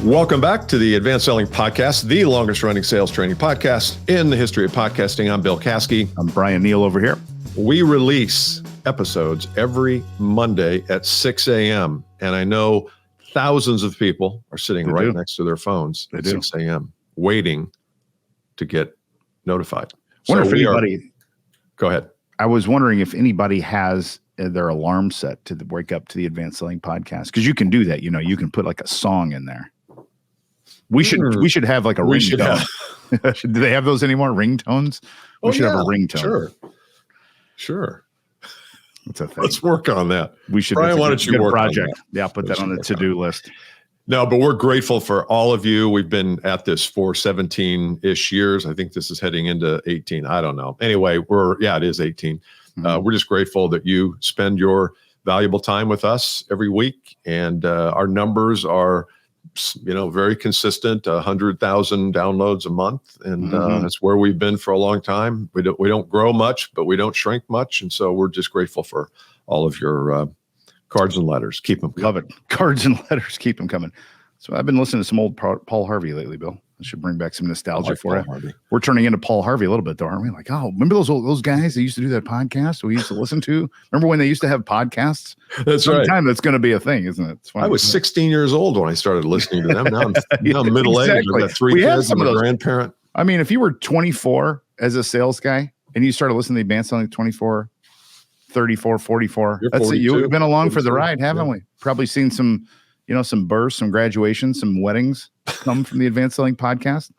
Welcome back to the Advanced Selling Podcast, the longest running sales training podcast in the history of podcasting. I'm Bill Caskey. I'm Bryan Neal over here. We release episodes every Monday at 6 a.m. And I know thousands of people are sitting next to their phones at 6 a.m. waiting to get notified. Wonder if anybody. Go ahead. I was wondering if anybody has their alarm set to wake up to the Advanced Selling Podcast, because you can do that. You can put like a song in there. We should have like a ringtone. Do they have those anymore? Ringtones? We should have a ringtone. Sure. That's a thing. Let's work on that. We should. Brian, why don't you work on that? Yeah, put that on the to-do list. No, but we're grateful for all of you. We've been at this for 17-ish years. I think this is heading into 18. I don't know. Anyway, it is 18. Mm-hmm. We're just grateful that you spend your valuable time with us every week. And our numbers are, very consistent, 100,000 downloads a month. And that's where we've been for a long time. We don't grow much, but we don't shrink much. And so we're just grateful for all of your cards and letters. Keep them coming. Love it. Cards and letters. Keep them coming. So I've been listening to some old Paul Harvey lately, Bill. I should bring back some nostalgia for it. Harvey. We're turning into Paul Harvey a little bit, though, aren't we? Like, remember those guys that used to do that podcast we used to listen to? Remember when they used to have podcasts? That's right. Sometime that's going to be a thing, isn't it? I was 16 years old when I started listening to them. Now I'm middle-aged. I've got three kids. I'm a grandparent. I mean, if you were 24 as a sales guy and you started listening to the Advanced Selling 24, 34, 44, that's it. You've been along for the ride, haven't we? Probably seen some births, some graduations, some weddings come from the Advanced Selling Podcast.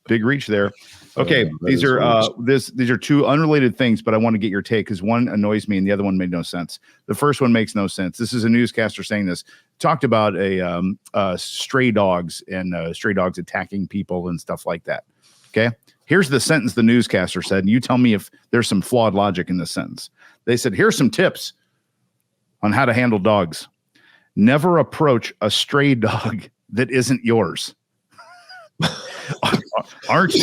Big reach there. Okay, these are two unrelated things, but I want to get your take because one annoys me and the other one made no sense. The first one makes no sense. This is a newscaster saying this. Talked about stray dogs and stray dogs attacking people and stuff like that. Okay, here's the sentence the newscaster said, and you tell me if there's some flawed logic in this sentence. They said, here's some tips on how to handle dogs. Never approach a stray dog that isn't yours. Aren't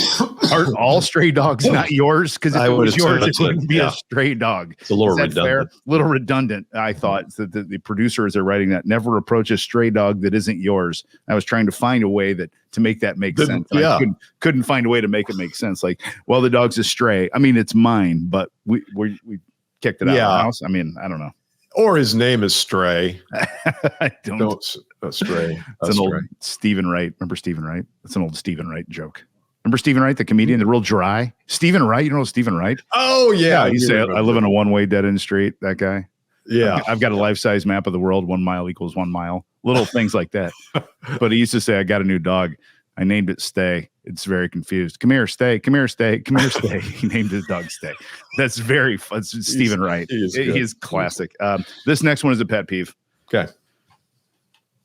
all stray dogs not yours? Because if it was yours, it wouldn't be a stray dog. It's a little redundant. Little redundant. I thought that the producers are writing that. Never approach a stray dog that isn't yours. I was trying to find a way to make that make sense. Yeah. I couldn't find a way to make it make sense. Like, well, the dog's a stray. I mean, it's mine, but we kicked it out of the house. I mean, I don't know. Or his name is Stray. I don't. Stray. It's an old Stephen Wright. Remember Stephen Wright? That's an old Stephen Wright joke. Remember Stephen Wright, the comedian, the real dry? Stephen Wright, you know Stephen Wright? Oh, yeah. He said, I live in a one-way dead-end street, that guy. Yeah. I've got a life-size map of the world, 1 mile equals 1 mile. Little things like that. But he used to say, I got a new dog. I named it Stay. It's very confused. Come here, Stay. Come here, Stay. Come here, Stay. He named his dog Stay. That's very fun. Stephen Wright. He's classic. This next one is a pet peeve. Okay.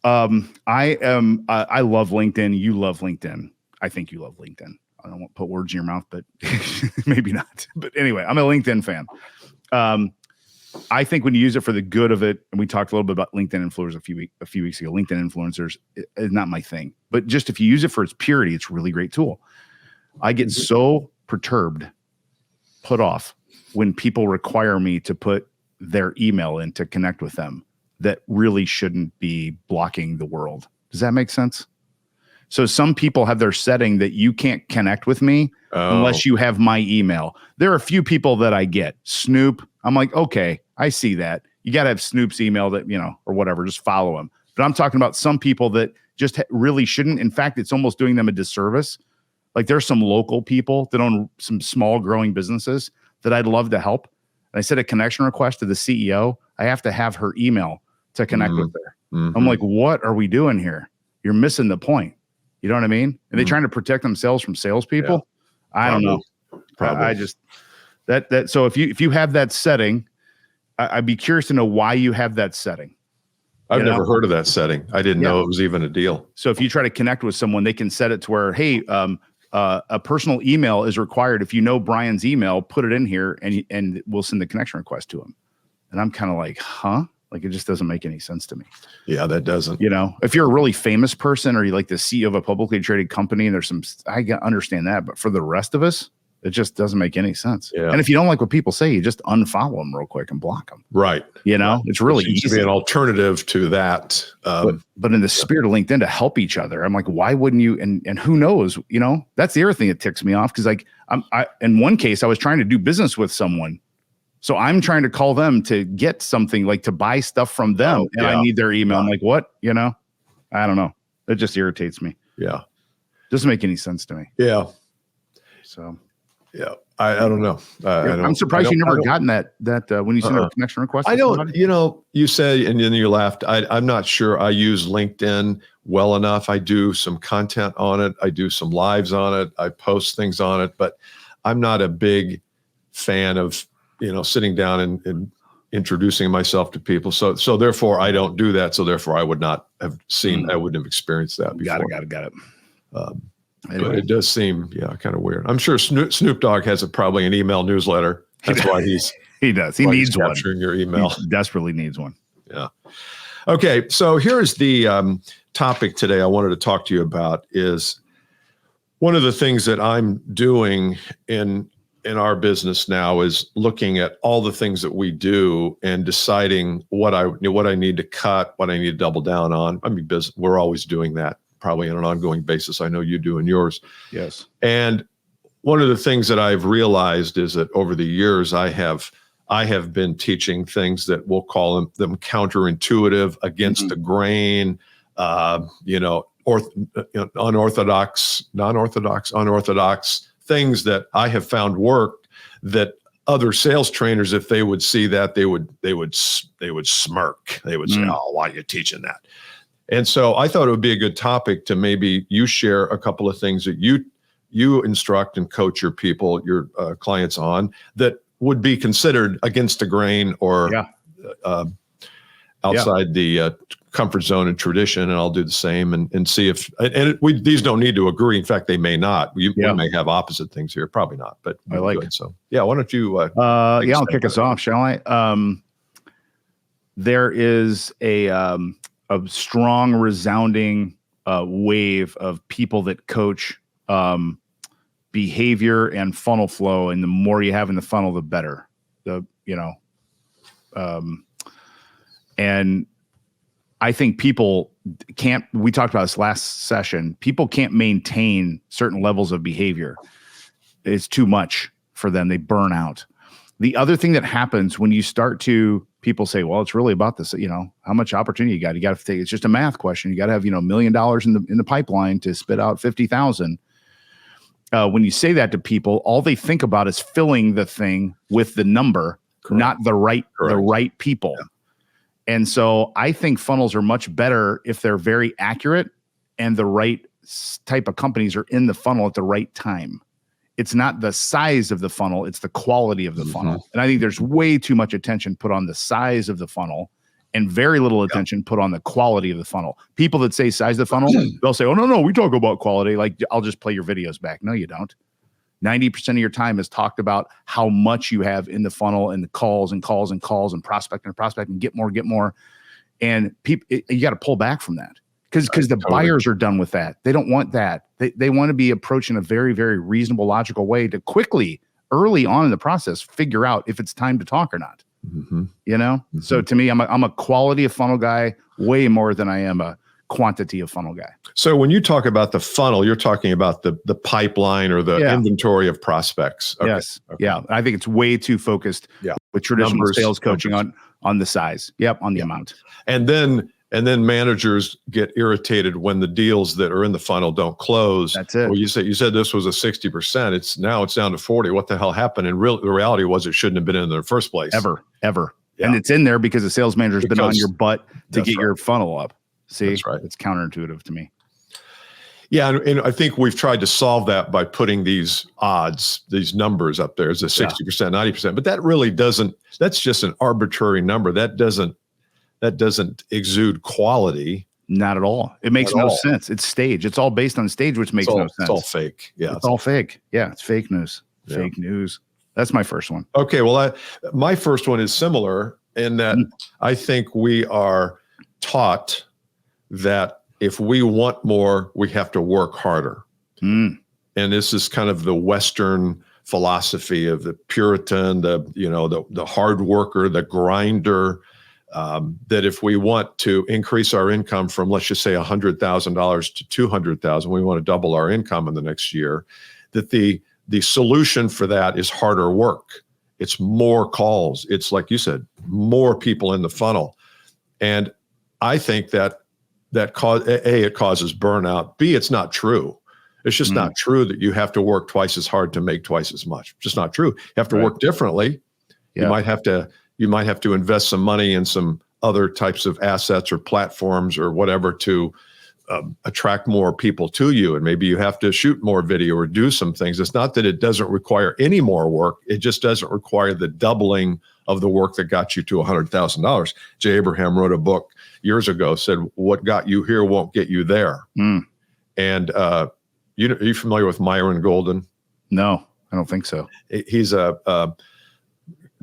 I love LinkedIn. You love LinkedIn. I think you love LinkedIn. I don't want to put words in your mouth, but maybe not. But anyway, I'm a LinkedIn fan. I think when you use it for the good of it, and we talked a little bit about LinkedIn influencers a few weeks ago. LinkedIn influencers is not my thing, but just if you use it for its purity, it's a really great tool. I get so perturbed, put off when people require me to put their email in to connect with them that really shouldn't be blocking the world. Does that make sense? So some people have their setting that you can't connect with me unless you have my email. There are a few people that I get. Snoop, I'm like, okay, I see that. You got to have Snoop's email that, or whatever, just follow him. But I'm talking about some people that just really shouldn't. In fact, it's almost doing them a disservice. Like there's some local people that own some small growing businesses that I'd love to help. And I sent a connection request to the CEO. I have to have her email to connect with her. Mm-hmm. I'm like, what are we doing here? You're missing the point. You know what I mean? Are they trying to protect themselves from salespeople? Yeah. I don't know. Probably. I just that. So if you have that setting, I'd be curious to know why you have that setting. I've never heard of that setting. I didn't know it was even a deal. So if you try to connect with someone, they can set it to where, hey, a personal email is required. If you know Brian's email, put it in here, and we'll send the connection request to him. And I'm kind of like, huh? Like, it just doesn't make any sense to me. Yeah, that doesn't. If you're a really famous person or you're like the CEO of a publicly traded company and I understand that. But for the rest of us, It just doesn't make any sense. Yeah. And if you don't like what people say, you just unfollow them real quick and block them. Right. You know, it's really easy to be an alternative to that. But in the spirit of LinkedIn to help each other, I'm like, why wouldn't you? And who knows? You know, that's the other thing that ticks me off because like I in one case I was trying to do business with someone, so I'm trying to call them to get something like to buy stuff from them, and I need their email. I'm like, what? You know, I don't know. It just irritates me. Yeah, doesn't make any sense to me. Yeah. So. Yeah. I don't know. I'm surprised you never gotten that when you sent a connection request. I don't, you know, you say, and then you laughed. I'm not sure I use LinkedIn well enough. I do some content on it. I do some lives on it. I post things on it, but I'm not a big fan of, you know, sitting down and introducing myself to people. So therefore I don't do that. So therefore I would not have seen, I wouldn't have experienced that before. Got it. Anyway. But it does seem, kind of weird. I'm sure Snoop Dogg has probably an email newsletter. That's why he does. He needs one. Capturing your email. He desperately needs one. Yeah. Okay. So here's the topic today I wanted to talk to you about is one of the things that I'm doing in our business now is looking at all the things that we do and deciding what I need to cut, what I need to double down on. I mean, we're always doing that. Probably on an ongoing basis. I know you do in yours. Yes. And one of the things that I've realized is that over the years, I have been teaching things that we'll call them counterintuitive, against the grain, unorthodox, unorthodox things that I have found worked that other sales trainers, if they would see that, they would smirk. They would say, "Oh, why are you teaching that?" And so I thought it would be a good topic to maybe you share a couple of things that you instruct and coach your people, your clients on that would be considered against the grain or outside the comfort zone and tradition. And I'll do the same and see if, these don't need to agree. In fact, they may not. We may have opposite things here. Probably not, but I like it. So why don't you? I'll kick us off, shall I? There is a strong, resounding wave of people that coach behavior and funnel flow, and the more you have in the funnel, the better. And I think people can't. We talked about this last session. People can't maintain certain levels of behavior. It's too much for them. They burn out. The other thing that happens when you start to, people say, well, it's really about this, how much opportunity you got. You got to take, it's just a math question. You got to have, $1 million in the pipeline to spit out 50,000. When you say that to people, all they think about is filling the thing with the number, not the right people. Yeah. And so I think funnels are much better if they're very accurate and the right type of companies are in the funnel at the right time. It's not the size of the funnel, it's the quality of the funnel. And I think there's way too much attention put on the size of the funnel and very little attention put on the quality of the funnel. People that say size of the funnel, they'll say, oh, no, we talk about quality. Like, I'll just play your videos back. No, you don't. 90% of your time is talked about how much you have in the funnel and the calls and prospect and get more. And people, you got to pull back from that. Because the buyers are done with that. They don't want that. They want to be approaching a very, very reasonable, logical way to quickly, early on in the process, figure out if it's time to talk or not. So to me, I'm a quality of funnel guy way more than I am a quantity of funnel guy. So when you talk about the funnel, you're talking about the pipeline or the inventory of prospects. Okay. Yes. Okay. Yeah. I think it's way too focused with traditional sales coaching on the size. On the amount. And then managers get irritated when the deals that are in the funnel don't close. That's it. Well, you said this was a 60%. It's down to 40. What the hell happened? And the reality was it shouldn't have been in the first place. Ever. Yeah. And it's in there because the sales manager's been on your butt to get your funnel up. See, that's right. It's counterintuitive to me. Yeah, and I think we've tried to solve that by putting these odds, these numbers up there as a 60%, 90%. But that really doesn't. That's just an arbitrary number. That doesn't exude quality. Not at all. It makes no sense. It's stage. It's all based on stage, which makes no sense. It's all fake. Yeah, it's all fake. Yeah, it's fake news. Yeah. Fake news. That's my first one. Okay, well, my first one is similar in that I think we are taught that if we want more, we have to work harder. And this is kind of the Western philosophy of the Puritan, the hard worker, the grinder, that if we want to increase our income from, let's just say $100,000 to $200,000, we want to double our income in the next year, that the solution for that is harder work. It's more calls. It's like you said, more people in the funnel. And I think that it causes burnout. B, it's not true. It's just not true that you have to work twice as hard to make twice as much. Just not true. You have to work differently. Yeah. You might have to invest some money in some other types of assets or platforms or whatever to attract more people to you. And maybe you have to shoot more video or do some things. It's not that it doesn't require any more work. It just doesn't require the doubling of the work that got you to $100,000. Jay Abraham wrote a book years ago, said, what got you here won't get you there. And are you familiar with Myron Golden? No, I don't think so. He's a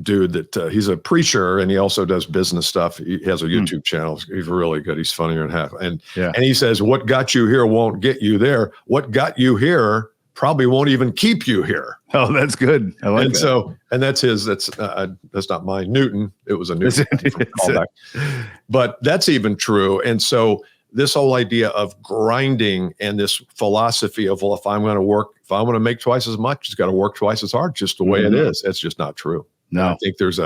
dude that he's a preacher, and he also does business stuff. He has a YouTube channel. He's really good. He's funnier than half. And he says, what got you here won't get you there. What got you here probably won't even keep you here. Oh, that's good. I like that. So, and that's not mine. Newton. It was a Newton callback. But that's even true. And so this whole idea of grinding and this philosophy of, well, if I want to make twice as much, it's got to work twice as hard, just the way it is. It's just not true. No, and I think there's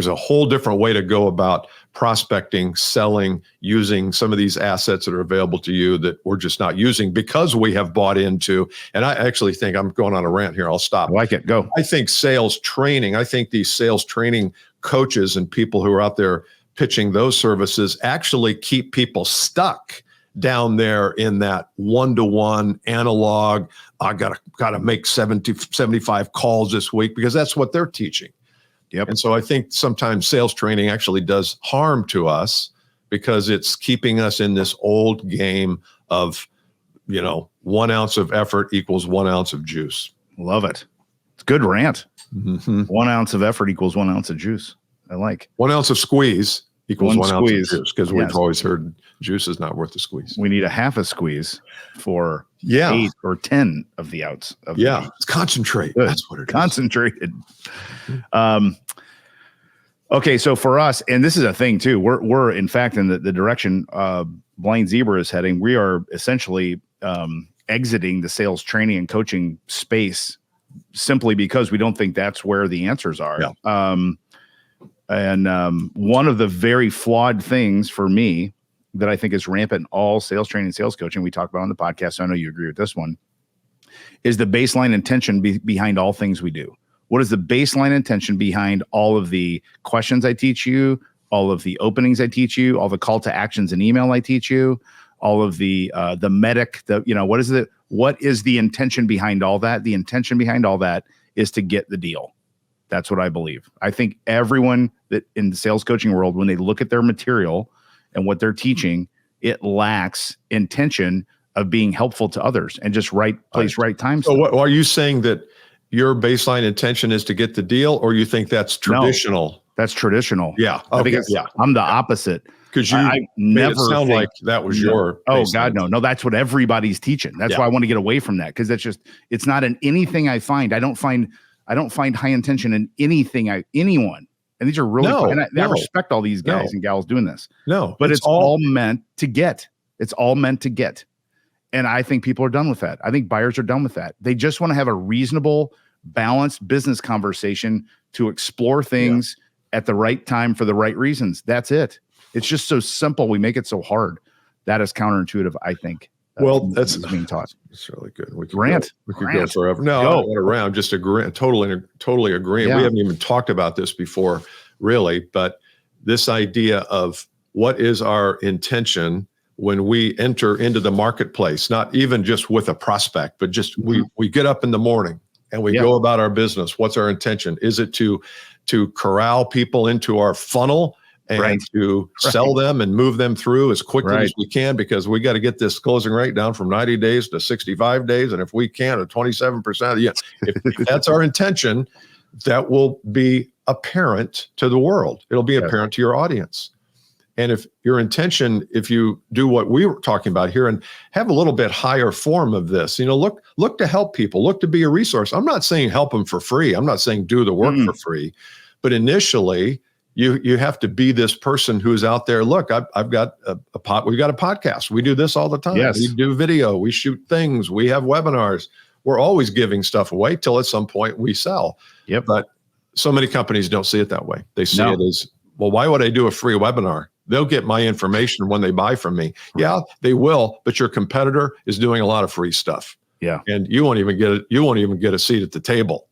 a whole different way to go about prospecting, selling, using some of these assets that are available to you that we're just not using because we have bought into. And I actually think I'm going on a rant here. I'll stop. I like it. Go. I think these sales training coaches and people who are out there pitching those services actually keep people stuck down there in that one-to-one analog. I gotta make 75 calls this week because that's what they're teaching. Yep. And so I think sometimes sales training actually does harm to us because it's keeping us in this old game of, 1 ounce of effort equals 1 ounce of juice. Love it. It's a good rant. 1 ounce of effort equals 1 ounce of juice. I like 1 ounce of squeeze equals 1 ounce of juice, because we've always heard juice is not worth the squeeze. We need a half a squeeze for 8 or 10 of the ounce. It's concentrate. Good. That's what it is. Concentrated. Okay, so for us, and this is a thing too, we're in fact in the direction Blind Zebra is heading. We are essentially exiting the sales training and coaching space simply because we don't think that's where the answers are. Yeah. And one of the very flawed things for me that I think is rampant in all sales training and sales coaching, we talk about on the podcast, so I know you agree with this one, is the baseline intention behind all things we do. What is the baseline intention behind all of the questions I teach you, all of the openings I teach you, all the call to actions and email I teach you, all of the medic, what is the intention behind all that? The intention behind all that is to get the deal. That's what I believe. I think everyone that in the sales coaching world, when they look at their material and what they're teaching, it lacks intention of being helpful to others and just right place, right time. So are you saying that your baseline intention is to get the deal, or you think that's traditional? No, that's traditional. Yeah. Okay. I'm the opposite. Because I never sound like that was your. Oh God, no. That's what everybody's teaching. That's why I want to get away from that, because it's not in anything I find. I don't find high intention in anyone. And these are really, I respect all these guys and gals doing this. No, but it's all meant to get. It's all meant to get. And I think people are done with that. I think buyers are done with that. They just want to have a reasonable, balanced business conversation to explore things at the right time for the right reasons. That's it. It's just so simple. We make it so hard. That is counterintuitive, I think. Well, that's being taught. It's really good. We could go forever. No, I don't want to rant. Just agree. Totally agree. Yeah. We haven't even talked about this before, really. But this idea of what is our intention when we enter into the marketplace, not even just with a prospect, but just we get up in the morning and we go about our business. What's our intention? Is it to corral people into our funnel and to sell them and move them through as quickly as we can, because we got to get this closing rate down from 90 days to 65 days. And if we can, at 27%, if that's our intention, that will be apparent to the world. It'll be apparent to your audience. And if your intention, if you do what we were talking about here and have a little bit higher form of this, look to help people, look to be a resource. I'm not saying help them for free. I'm not saying do the work for free, but initially you have to be this person who's out there. Look, we've got a podcast. We do this all the time. Yes. We do video, we shoot things, we have webinars. We're always giving stuff away till at some point we sell. Yep. But so many companies don't see it that way. They see it as, well, why would I do a free webinar? They'll get my information when they buy from me. Yeah, they will, but your competitor is doing a lot of free stuff. Yeah. And you won't even get it. You won't even get a seat at the table.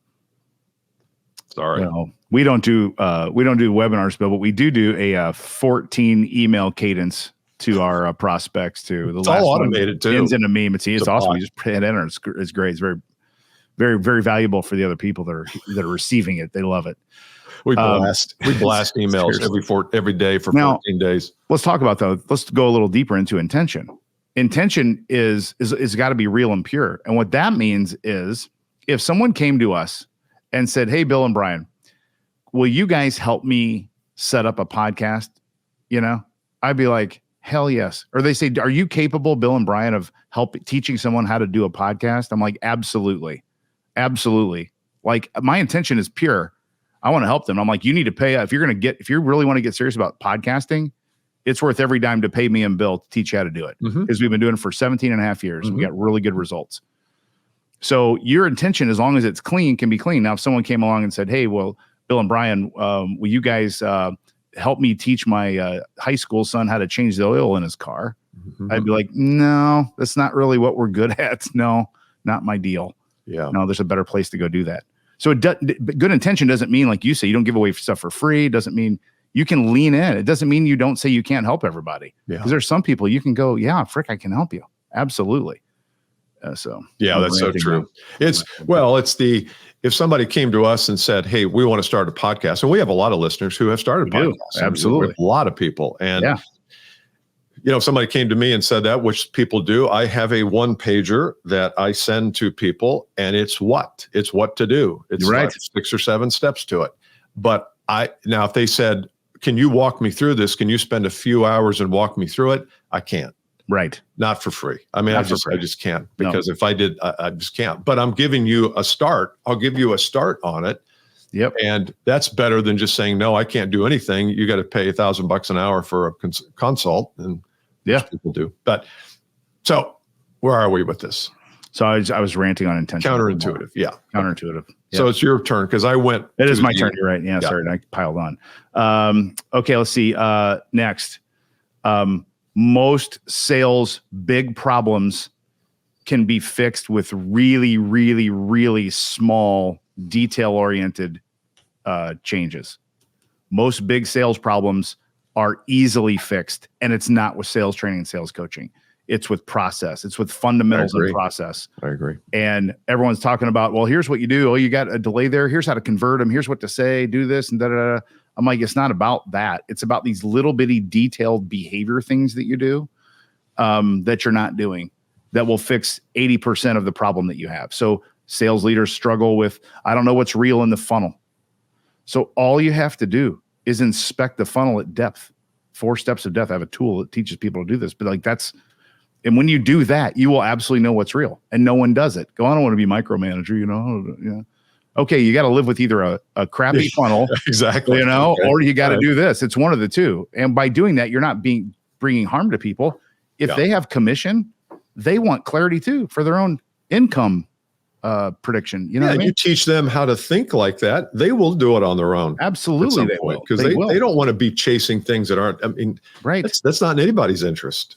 Sorry. Well, we don't do webinars, Bill, but we do a 14 email cadence to our prospects too. It's all automated too. Ends in a meme. It's awesome. You just hit enter. It's great. It's very, very, very valuable for the other people that are receiving it. They love it. We blast emails every day for 14 days. Let's talk about that. Let's go a little deeper into intention. Intention is got to be real and pure. And what that means is if someone came to us and said, "Hey, Bill and Bryan, will you guys help me set up a podcast?" I'd be like, "Hell yes." Or they say, "Are you capable, Bill and Bryan, of teaching someone how to do a podcast?" I'm like, "Absolutely. Absolutely." Like my intention is pure. I want to help them. I'm like, you need to pay if you really want to get serious about podcasting, it's worth every dime to pay me and Bill to teach you how to do it. Because we've been doing it for 17 and a half years. We got really good results. So your intention, as long as it's clean, can be clean. Now, if someone came along and said, "Hey, well, Bill and Bryan, will you guys help me teach my high school son how to change the oil in his car?" I'd be like, "No, that's not really what we're good at. No, not my deal. Yeah. No, there's a better place to go do that." So good intention doesn't mean, like you say, you don't give away stuff for free. It doesn't mean you can lean in. It doesn't mean you don't say you can't help everybody. Because there's some people you can go, "Yeah, frick, I can help you." Absolutely. That's so true. If somebody came to us and said, "Hey, we want to start a podcast," and we have a lot of listeners who have started podcasts. Absolutely. We have a lot of people. And if somebody came to me and said that, which people do, I have a 1-pager that I send to people, and it's what to do. It's like 6 or 7 steps to it. But now if they said, "Can you walk me through this? Can you spend a few hours and walk me through it?" I can't. Right. Not for free. I mean, I just can't, because if I did, I just can't. But I'm giving you a start. I'll give you a start on it. Yep. And that's better than just saying, "No, I can't do anything. You got to pay $1,000 an hour for a consult." And people do. But so where are we with this? So I was ranting on intention. Counterintuitive. Yeah. Counterintuitive. Yeah. So it's your turn, because I went. It is my turn. You're right. Yeah. Sorry. I piled on. Okay. Let's see. Next. Most sales big problems can be fixed with really, really, really small detail-oriented changes. Most big sales problems are easily fixed, and it's not with sales training and sales coaching. It's with process. It's with fundamentals and process. I agree. And everyone's talking about, well, here's what you do. Oh, you got a delay there. Here's how to convert them. Here's what to say. Do this and da-da-da. I'm like, it's not about that. It's about these little bitty detailed behavior things that you do that you're not doing that will fix 80% of the problem that you have. So sales leaders struggle with, I don't know what's real in the funnel. So all you have to do is inspect the funnel at depth. 4 steps of depth. I have a tool that teaches people to do this, but and when you do that, you will absolutely know what's real, and no one does it. Go, "I don't want to be micromanager, Okay, you got to live with either a crappy funnel, exactly, or you got to do this. It's one of the two. And by doing that, you're not bringing harm to people. If they have commission, they want clarity too for their own income prediction. You know what I mean? You teach them how to think like that, they will do it on their own. Absolutely, they will, because they don't want to be chasing things that aren't. I mean, right? That's not in anybody's interest.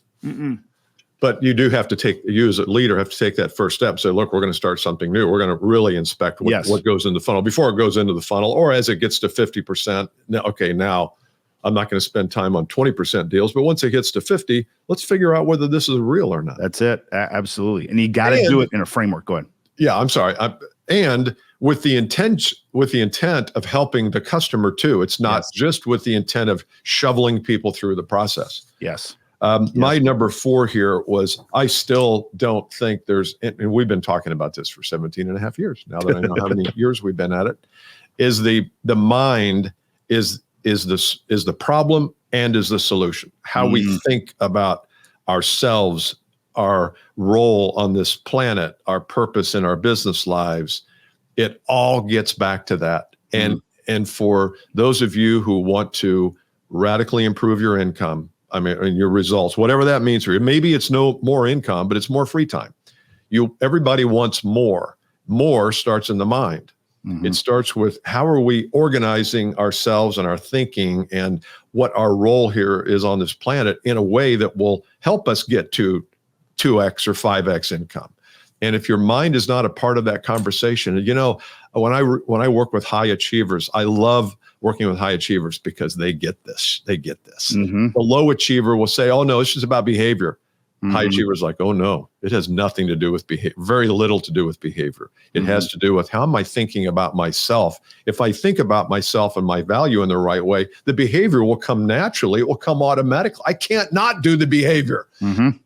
But you do have to you as a leader have to take that first step and say, "Look, we're going to start something new. We're going to really inspect what goes in the funnel before it goes into the funnel, or as it gets to 50%. Now I'm not going to spend time on 20% deals, but once it gets to 50, let's figure out whether this is real or not." That's it. Absolutely. And you got to do it in a framework. Go ahead. Yeah, I'm sorry. And with the intent of helping the customer too. It's not just with the intent of shoveling people through the process. Yes. My number 4 here was, I still don't think and we've been talking about this for 17 and a half years now that I know how many years we've been at it, is the mind is the problem and is the solution. How we think about ourselves, our role on this planet, our purpose in our business lives, it all gets back to that. And for those of you who want to radically improve your income, and your results, whatever that means for you, maybe it's no more income, but it's more free time. Everybody wants more. More starts in the mind. It starts with how are we organizing ourselves and our thinking and what our role here is on this planet in a way that will help us get to 2x or 5x income. And if your mind is not a part of that conversation, when I work with high achievers, I love working with high achievers because they get this. The low achiever will say, oh no, it's just about behavior. High achievers like, oh no, it has nothing to do with behavior, very little to do with behavior. It has to do with how am I thinking about myself? If I think about myself and my value in the right way, the behavior will come naturally. It will come automatically. I can't not do the behavior.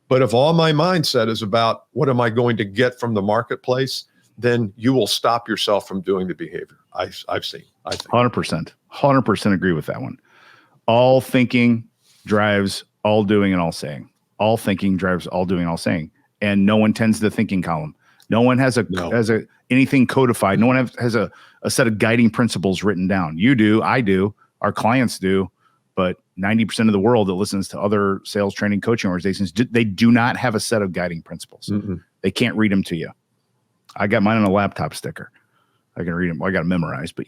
But if all my mindset is about what am I going to get from the marketplace, then you will stop yourself from doing the behavior. I've seen. I think 100% agree with that one. All thinking drives all doing and all saying. All thinking drives all doing, all saying, and no one tends the thinking column. No one has anything codified. No one has a set of guiding principles written down. You do, I do, our clients do, but 90% of the world that listens to other sales training coaching organizations, they do not have a set of guiding principles. They can't read them to you. I got mine on a laptop sticker. I can read them. I got to memorize, but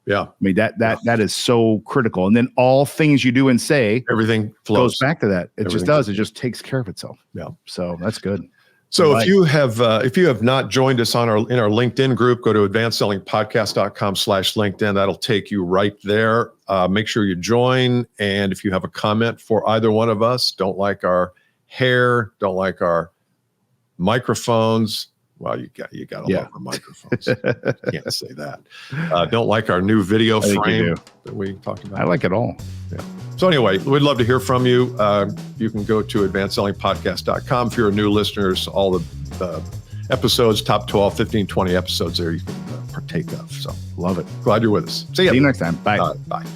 yeah. I mean, that is so critical. And then all things you do and say, everything flows goes back to that. It just does. It just takes care of itself. Yeah. So that's good. So if you have not joined us in our LinkedIn group, go to advancedsellingpodcast.com/LinkedIn. That'll take you right there. Make sure you join. And if you have a comment for either one of us, don't like our hair, don't like our microphones. Well, you got to love our microphones. Can't say that. Don't like our new video frame that we talked about. I like it all. Yeah. So anyway, we'd love to hear from you. You can go to advancedsellingpodcast.com. If you're a new listener, all the episodes, top 12, 15, 20 episodes there you can partake of. So love it. Glad you're with us. See you next time. Bye. Bye.